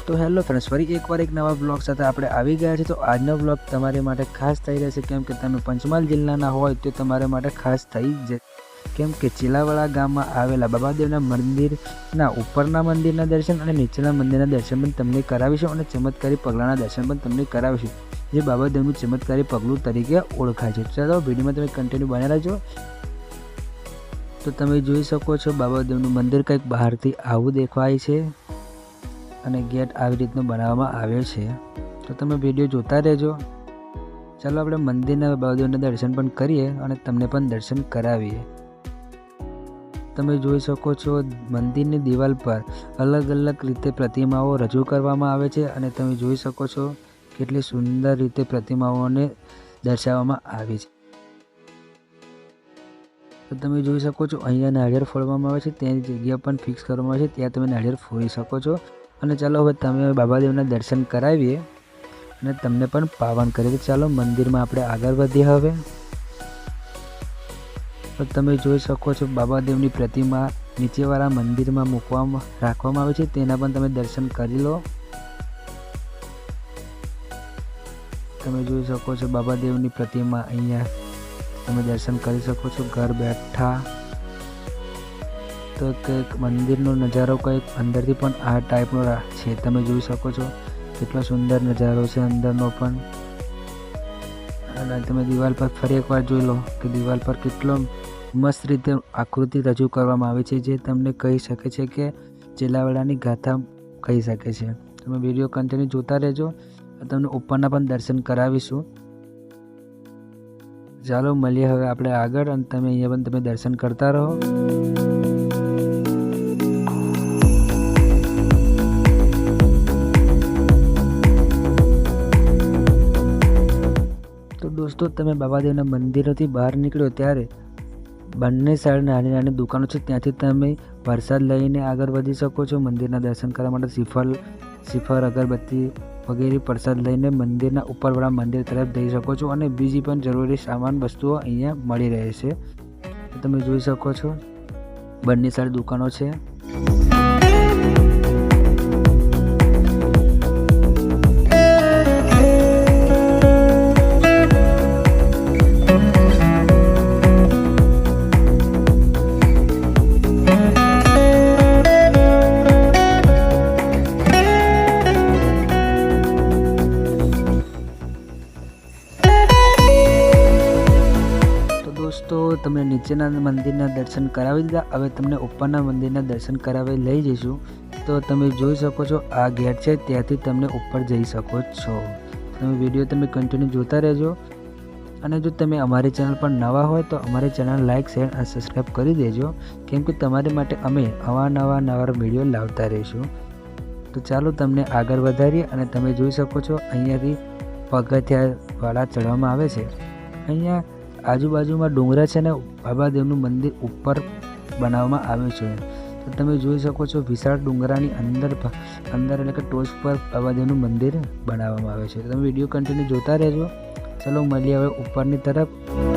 તો hello friends, ફરી એકવાર એક નવા બ્લોગ સાથે આપણે આવી ગયા છે। તો આજનો બ્લોગ તમારી માટે ખાસ થઈ રહેશે, કેમ કે તમે પંચમહાલ જિલ્લાના હોય તો તમારા માટે ખાસ થઈ જ, કેમ કે ચીલાવાડા ગામમાં આવેલા બાબાદેવના મંદિરના ઉપરના મંદિરના દર્શન અને નીચેના મંદિરના દર્શન પણ તમને કરાવીશું અને ચમત્કારી પગલાંના દર્શન પણ તમને કરાવીશું, જે બાબાદેવનું ચમત્કારી પગલું તરીકે ઓળખાય છે। ચાલો વિડીયોમાં તમે કન્ટિન્યુ બન્યા રહેજો। તો તમે જોઈ શકો છો બાબાદેવનું મંદિર કંઈક બહારથી આવું દેખાય છે અને ગેટ આવી રીતનો બનાવવામાં આવ્યો છે। તો તમે વિડીયો જોતા રહેજો। ચાલો આપણે મંદિરના બાબાદેવના દર્શન પણ કરીએ અને તમને પણ દર્શન કરાવીએ। તમે જોઈ શકો છો મંદિરની દિવાલ પર અલગ અલગ રીતે પ્રતિમાઓ રજૂ કરવામાં આવે છે અને તમે જોઈ શકો છો કેટલી સુંદર રીતે પ્રતિમાઓને દર્શાવવામાં આવી છે। તો તમે જોઈ શકો છો અહીંયા નાળિયેર ફોડવામાં આવે છે, તેની જગ્યા પણ ફિક્સ કરવામાં આવે છે, ત્યાં તમે નાળિયેર ફોડી શકો છો। અને ચાલો હવે તમે બાબાદેવના દર્શન કરાવીએ અને તમને પણ પાવન કરીએ। તો ચાલો મંદિરમાં આપણે આગળ વધીએ હવે। તો તમે જોઈ શકો છો બાબાદેવની પ્રતિમા નીચેવાળા મંદિરમાં રાખવામાં આવે છે, તેના પણ તમે દર્શન કરી લો। તમે જોઈ શકો છો બાબાદેવની પ્રતિમા અહીંયા તમે દર્શન કરી શકો છો ઘર બેઠા। તો કંઈક મંદિરનો નજારો કંઈક અંદરથી પણ આ ટાઈપનો છે, તમે જોઈ શકો છો કેટલો સુંદર નજારો છે અંદરનો પણ। અને તમે દિવાલ પર ફરી એકવાર જોઈ લો કે દિવાલ પર કેટલો મસ્ત રીતે આકૃતિ રજૂ કરવામાં આવી છે, જે તમને કહી શકે છે કે ચીલાવાડાની ગાથા કહી શકે છે। તમે વિડીયો કન્ટિન્યુ જોતા રહેજો, તમને ઉપરના પણ દર્શન કરાવીશું। ચાલો મળીએ હવે આપણે આગળ અને તમે અહીંયા પણ તમે દર્શન કરતા રહો। દોસ્તો, તમે બાબાદેવના મંદિરોથી બહાર નીકળ્યો ત્યારે બંને સાઈડ નાની નાની દુકાનો છે, ત્યાંથી તમે પ્રસાદ લઈને આગળ વધી શકો છો। મંદિરના દર્શન કરવા માટે શ્રીફળ અગરબત્તી વગેરે પ્રસાદ લઈને મંદિરના ઉપરવાળા મંદિર તરફ જઈ શકો છો અને બીજી પણ જરૂરી સામાન વસ્તુઓ અહીંયા મળી રહે છે। તમે જોઈ શકો છો બંને સાઈડ દુકાનો છે। તો તમને નીચેના મંદિરના દર્શન કરાવી દીધા, હવે તમને ઉપરના મંદિરના દર્શન કરાવી લઈ જઈશું। તો તમે જોઈ શકો છો આ ગેટ છે, ત્યાંથી તમને ઉપર જઈ શકો છો। તમે વિડીયો તમે કન્ટિન્યુ જોતા રહેજો અને જો તમે અમારી ચેનલ પર નવા હોય તો અમારી ચેનલ લાઇક શેર અને સબસ્ક્રાઈબ કરી દેજો, કેમ કે તમારી માટે અમે નવા વિડીયો લાવતા રહીશું। તો ચાલો તમને આગળ વધારીએ અને તમે જોઈ શકો છો અહીંયાથી પગથિયાવાળા ચડવામાં આવે છે। અહીંયા આજુબાજુમાં ડુંગરા છે ને બાબાદેવનું મંદિર ઉપર બનાવવામાં આવ્યું છે। તો તમે જોઈ શકો છો વિશાળ ડુંગરાની અંદર એટલે કે ટોચ પર બાબાદેવનું મંદિર બનાવવામાં આવે છે। તમે વિડીયો કન્ટિન્યુ જોતા રહેજો। ચલો મળીએ હવે ઉપરની તરફ।